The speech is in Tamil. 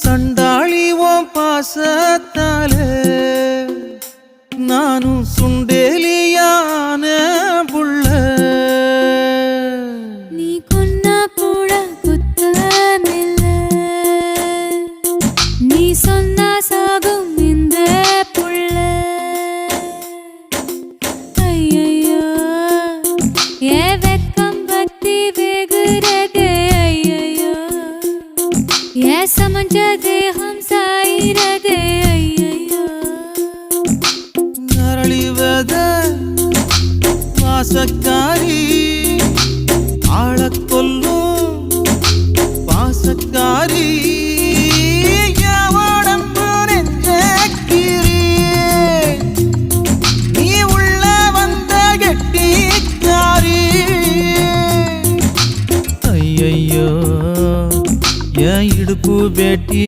சண்டாளி ஓம் பாசத்தாலே நானும் சுண்டேலியான புள்ள. நீ கொன்னா கூட குத்தமில்ல, நீ சொன்னா சாகும் இந்த புள்ள. ஐயையோ ஏ வெக்கம் பத்தி வேகுறதே, ஐயையோ ஏ சமஞ்ச தேகம் சாயிரதே, ஐயையோ நரளிவத வாசக்காரி ஆளக் கொல்லும் பாசக்காரி. எவடம்பு நெஞ்சக்கிரி நீ உள்ள வந்த கெட்டிக்காரி. ஐயையோ என் இடுப்பு வேட்டி